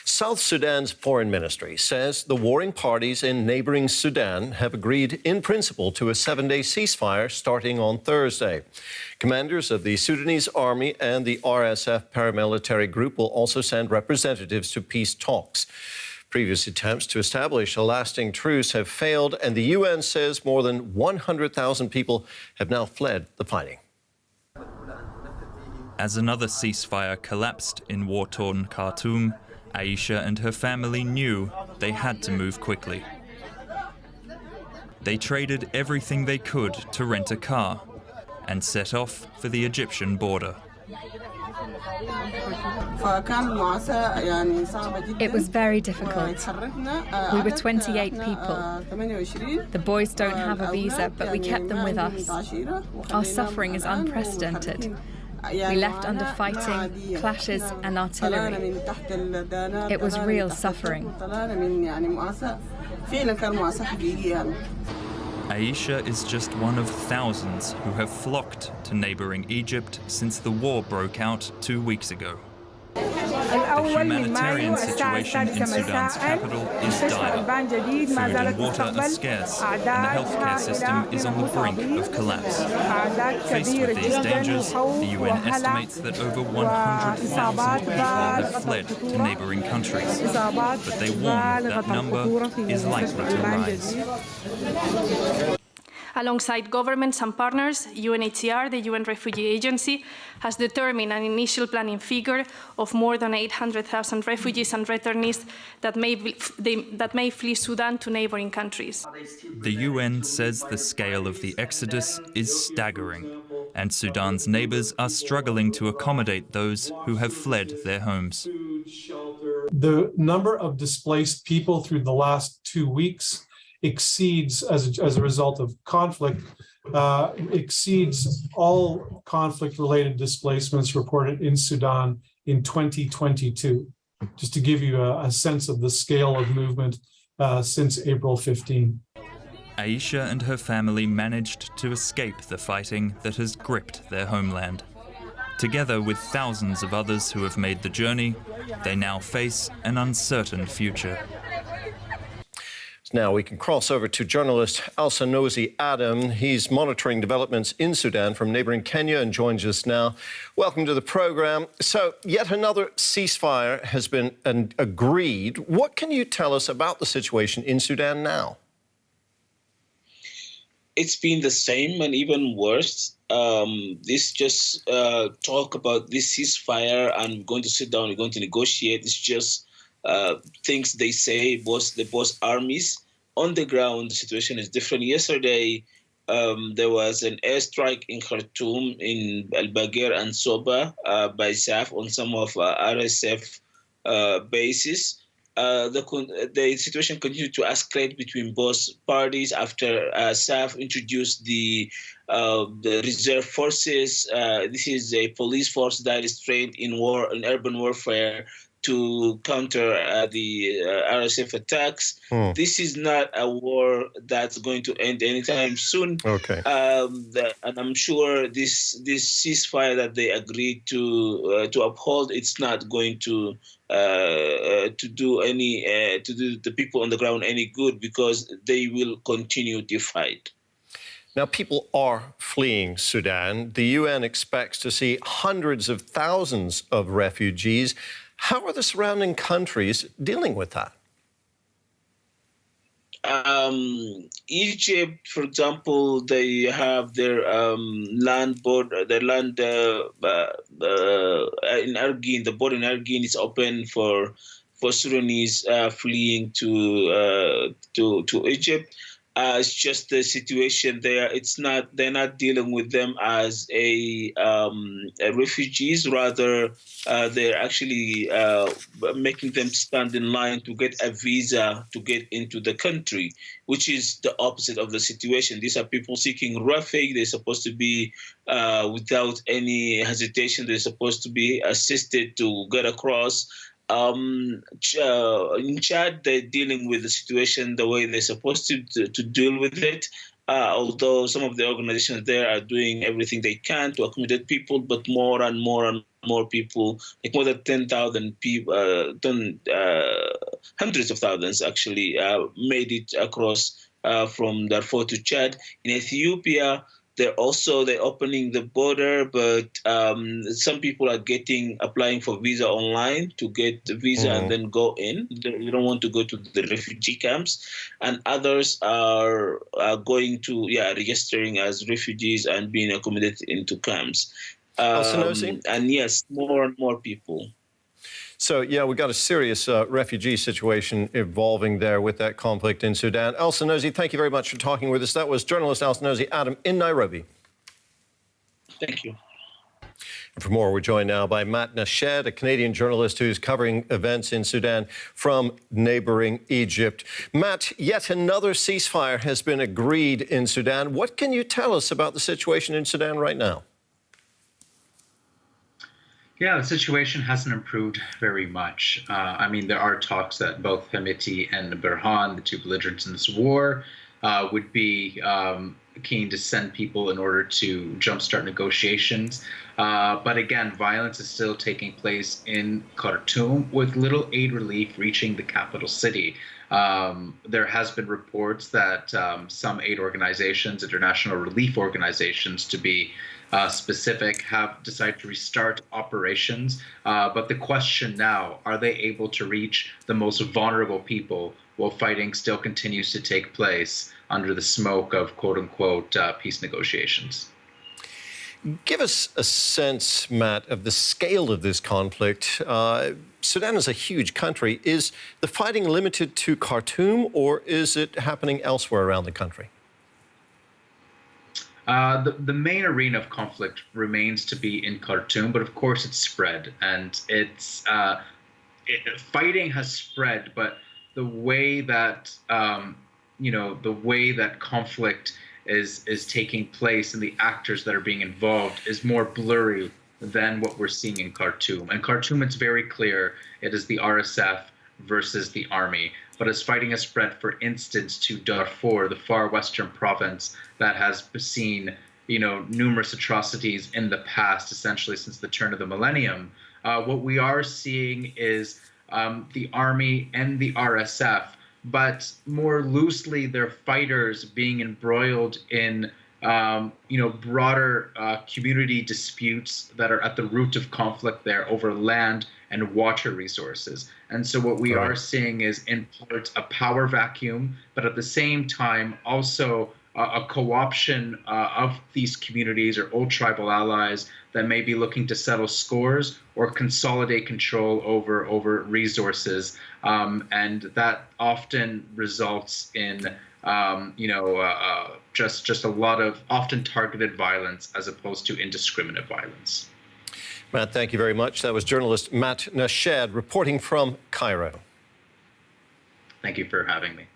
South Sudan's foreign ministry says the warring parties in neighboring Sudan have agreed in principle to a 7-day ceasefire starting on Thursday. Commanders of the Sudanese army and the RSF paramilitary group will also send representatives to peace talks. Previous attempts to establish a lasting truce have failed, and the UN says more than 100,000 people have now fled the fighting. As another ceasefire collapsed in war-torn Khartoum, Aisha and her family knew they had to move quickly. They traded everything they could to rent a car and set off for the Egyptian border. It was very difficult. We were 28 people. The boys don't have a visa, but we kept them with us. Our suffering is unprecedented. We left under fighting, clashes and artillery. It was real suffering. Aisha is just one of thousands who have flocked to neighboring Egypt since the war broke out 2 weeks ago. The humanitarian situation in Sudan's capital is dire. Food and water are scarce, and the healthcare system is on the brink of collapse. Faced with these dangers, the UN estimates that over 100,000 people have fled to neighboring countries, but they warn that number is likely to rise. Alongside governments and partners, UNHCR, the UN Refugee Agency, has determined an initial planning figure of more than 800,000 refugees and returnees that may flee Sudan to neighboring countries. The UN says the scale of the exodus is staggering, and Sudan's neighbors are struggling to accommodate those who have fled their homes. The number of displaced people through the last 2 weeks exceeds, as a result of conflict, exceeds all conflict-related displacements reported in Sudan in 2022, just to give you a sense of the scale of movement since April 15. Aisha and her family managed to escape the fighting that has gripped their homeland. Together with thousands of others who have made the journey, they now face an uncertain future. Now we can cross over to journalist Alsanozi Adam. He's monitoring developments in Sudan from neighboring Kenya and joins us now. Welcome to the program. So yet another ceasefire has been agreed. What can you tell us about the situation in Sudan now? It's been the same and even worse. This just talk about this ceasefire and we're going to sit down, we're going to negotiate. It's just things they say, both armies. On the ground, the situation is different. Yesterday, there was an airstrike in Khartoum, in Al-Bagir and Soba by SAF on some of RSF bases. The situation continued to escalate between both parties after SAF introduced the reserve forces. This is a police force that is trained in urban warfare to counter the RSF attacks. This is not a war that's going to end anytime soon. Okay. And I'm sure this ceasefire that they agreed to uphold, it's not going to do the people on the ground any good, because they will continue to fight. Now, people are fleeing Sudan. The UN expects to see hundreds of thousands of refugees. How are the surrounding countries dealing with that? Egypt, for example, they have their land border, their land in Argin. The border in Argin is open for Sudanese fleeing to Egypt. It's just the situation there. They're not dealing with them as refugees. Rather, they're actually making them stand in line to get a visa to get into the country, which is the opposite of the situation. These are people seeking refuge. They're supposed to be without any hesitation. They're supposed to be assisted to get across. In Chad, they're dealing with the situation the way they're supposed to deal with it. although some of the organizations there are doing everything they can to accommodate people, but more and more people, like more than 10,000 people, hundreds of thousands actually, made it across from Darfur to Chad. In Ethiopia, they're opening the border, but some people are applying for visa online to get the visa and then go in. They don't want to go to the refugee camps, and others are going to registering as refugees and being accommodated into camps. And yes, more and more people. So, we've got a serious refugee situation evolving there with that conflict in Sudan. Al-Sanosi, thank you very much for talking with us. That was journalist Al-Sanosi Adam in Nairobi. Thank you. And for more, we're joined now by Matt Nashed, a Canadian journalist who's covering events in Sudan from neighbouring Egypt. Matt, yet another ceasefire has been agreed in Sudan. What can you tell us about the situation in Sudan right now? Yeah, the situation hasn't improved very much. I mean, there are talks that both Hemeti and Burhan, the two belligerents in this war, would be keen to send people in order to jumpstart negotiations. But again, violence is still taking place in Khartoum with little aid relief reaching the capital city. There has been reports that some aid organizations, international relief organizations to be specific, have decided to restart operations. But the question now, are they able to reach the most vulnerable people while fighting still continues to take place under the smoke of quote-unquote peace negotiations? Give us a sense, Matt, of the scale of this conflict. Sudan is a huge country. Is the fighting limited to Khartoum, or is it happening elsewhere around the country? The main arena of conflict remains to be in Khartoum, but of course it's spread, and fighting has spread. But the way that the way that conflict is taking place and the actors that are being involved is more blurry than what we're seeing in Khartoum. And Khartoum, it's very clear it is the RSF versus the army. But as fighting has spread, for instance, to Darfur, the far western province that has seen, numerous atrocities in the past, essentially since the turn of the millennium, what we are seeing is the army and the RSF, but more loosely, their fighters being embroiled in broader community disputes that are at the root of conflict there over land and water resources. And so what we are seeing is, in part, a power vacuum, but at the same time, also a co-option of these communities or old tribal allies that may be looking to settle scores or consolidate control over resources. And that often results in just a lot of often targeted violence as opposed to indiscriminate violence. Matt, thank you very much. That was journalist Matt Nashed reporting from Cairo. Thank you for having me.